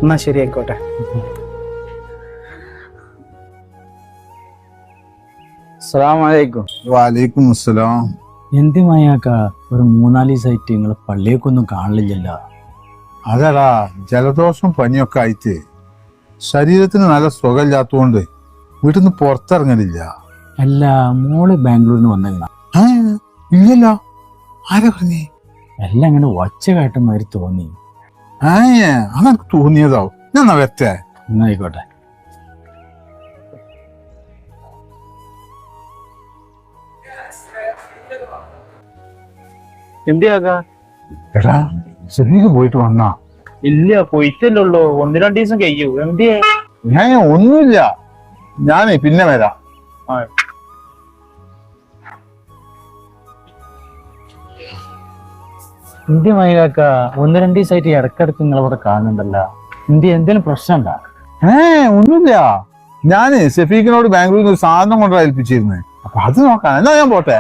എന്നാ ശരി, ആയിക്കോട്ടെ. അസ്സലാമലൈക്കും. വലൈക്കും അസ്സലാം. എന്ത് മയാക്ക ഒരു 3-4 ദിവസമായിട്ട് നിങ്ങൾ പള്ളിയൊക്കൊന്നും കാണില്ലല്ലോ? അതടാ, ജലദോഷം പനിയൊക്കെ ആയിട്ട് ശരീരത്തിന് നല്ല സുഖമില്ലാത്തതുകൊണ്ട് വീട്ടിൽ നിന്ന് പുറത്തിറങ്ങലില്ല. അല്ല, മോള് ബാംഗ്ലൂരിൽ നിന്ന് വന്നേക്കണ? ഇല്ലല്ലോ. ആരാ പറഞ്ഞേ? എല്ലാം അങ്ങനെ ഒച്ച കേട്ടമാതിരി തോന്നി. അങ്ങനെ തോന്നിയതാവും. ഞാൻ വരട്ടെ. എന്നായിക്കോട്ടെ. എന്തിയാക്കാ? എടാ, ശരിക്ക് പോയിട്ട് വന്നാ? ഇല്ല, പോയിട്ടല്ലുള്ളൂ. 1-2 ദിവസം കഴിയൂ. എന്തിയാ? ഞാൻ ഒന്നുമില്ല, ഞാനേ പിന്നെ വരാം. ഇന്ത്യ മൈകാക്ക 1-2 ദിവസമായിട്ട് ഇടക്കിടക്ക് നിങ്ങളിവിടെ കാണുന്നുണ്ടല്ലോ. ഇന്ത്യ എന്തേലും പ്രശ്നം ഉണ്ടാ? ഒന്നുമില്ല. ഞാന് ഷെഫീഖിനോട് ബാംഗ്ലൂരിൽ നിന്ന് ഒരു സാധനം കൊണ്ടാ ഏൽപ്പിച്ചിരുന്നേ. അപ്പൊ അത് നോക്കാം. എന്നാ ഞാൻ പോട്ടെ.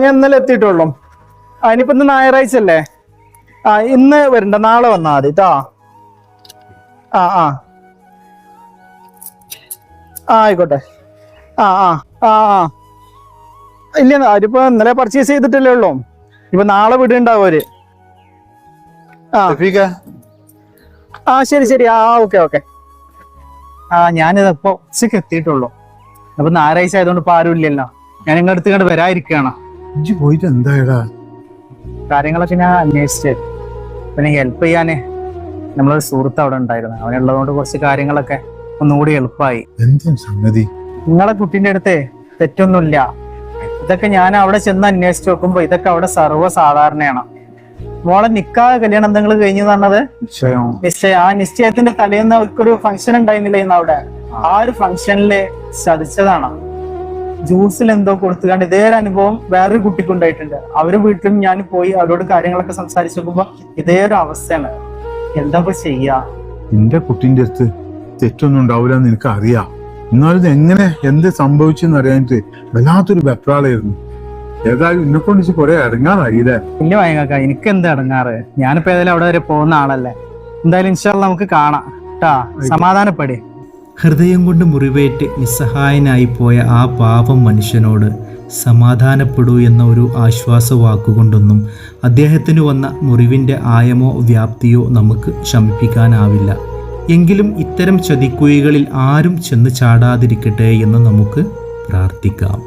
ഞാൻ ഇന്നലെ എത്തിയിട്ടുള്ളൂ. അതിനിപ്പോ ഇന്ന് ഞായറാഴ്ച അല്ലേ? ഇന്ന് വരണ്ട, നാളെ വന്നാ മതി കേട്ടോ. ആയിക്കോട്ടെ. ഇല്ല, അവരിപ്പോ ഇന്നലെ പർച്ചേസ് ചെയ്തിട്ടല്ലേ ഉള്ളൂ. ഇപ്പൊ നാളെ വിടുണ്ടാവും അവര്. ശരി ശരി. ഓക്കെ. ഞാനിതപ്പോ ഉച്ചക്ക് എത്തിയിട്ടുള്ളൂ. അപ്പൊ ഞായറാഴ്ച ആയതുകൊണ്ട് ഇപ്പൊ ആരും ഇല്ലല്ലോ. ഞാൻ നിങ്ങളുടെ അടുത്ത് ഇങ്ങോട്ട് വരാതിരിക്കുകയാണ്. പോയിട്ട് എന്തായടാ? കാര്യങ്ങളൊക്കെ ഞാൻ അന്വേഷിച്ചു. പിന്നെ ഹെൽപ്പ് ചെയ്യാന് നമ്മളൊരു സുഹൃത്ത് അവിടെ ഉണ്ടായിരുന്നു. അവനുള്ളതുകൊണ്ട് കുറച്ച് കാര്യങ്ങളൊക്കെ ഒന്നുകൂടി എളുപ്പമായി. എന്താ സംഗതി? നിങ്ങളെ കുട്ടീന്റെ അടുത്ത് തെറ്റൊന്നുമില്ല. ഇതൊക്കെ ഞാൻ അവിടെ ചെന്ന് അന്വേഷിച്ച് നോക്കുമ്പോ ഇതൊക്കെ അവിടെ സർവ്വസാധാരണയാണ്. മോളെ നിക്കാഹ് കല്യാണം എന്തെങ്കിലും കഴിഞ്ഞു പറഞ്ഞത്? നിശ്ചയം. ആ നിശ്ചയത്തിന്റെ തലേന്ന് അവർക്കൊരു ഫംഗ്ഷൻ ഉണ്ടായിരുന്നില്ല അവിടെ. ആ ഒരു ഫംഗ്ഷനില് ചതിച്ചതാണ്. ജ്യൂസിൽ എന്തോ കൊടുത്തുകൊണ്ട് ഇതേ ഒരു അനുഭവം വേറൊരു കുട്ടിക്ക് ഉണ്ടായിട്ടുണ്ട്. അവര് വീട്ടിലും ഞാൻ പോയി അവരോട് കാര്യങ്ങളൊക്കെ സംസാരിച്ചു നോക്കുമ്പോ ഇതേ ഒരു അവസ്ഥയാണ്. എന്താ ചെയ്യാ? എന്റെ കുട്ടീന്റെ അടുത്ത് തെറ്റൊന്നും ഉണ്ടാവില്ല എന്ന് എനിക്ക് അറിയാം. എന്നാലും എങ്ങനെ എന്ത് സംഭവിച്ചെന്ന് അറിയാനിട്ട് വല്ലാത്തൊരു വെപ്രാളായിരുന്നു. ഏതായാലും എന്നെ കൊണ്ട് കുറെ ഇറങ്ങാറായില്ലേ? ഇല്ല വായങ്ങാക്ക, എനിക്ക് എന്താ ഇടങ്ങാറ്? ഞാനിപ്പോ ഏതായാലും അവിടെ വരെ പോകുന്ന ആളല്ലേ. എന്തായാലും ഇൻഷാ അല്ലാഹ് നമുക്ക് കാണാം ട്ടാ. സമാധാനപ്പെടേ. ഹൃദയം കൊണ്ട് മുറിവേറ്റ് നിസ്സഹായനായി പോയ ആ പാവം മനുഷ്യനോട് സമാധാനപ്പെടൂ എന്ന ഒരു ആശ്വാസ വാക്കുകൊണ്ടൊന്നും അദ്ദേഹത്തിന് വന്ന മുറിവിൻ്റെ ആയമോ വ്യാപ്തിയോ നമുക്ക് ശമിപ്പിക്കാനാവില്ല. എങ്കിലും ഇത്തരം ചതിക്കുഴികളിൽ ആരും ചെന്ന് ചാടാതിരിക്കട്ടെ എന്ന് നമുക്ക് പ്രാർത്ഥിക്കാം.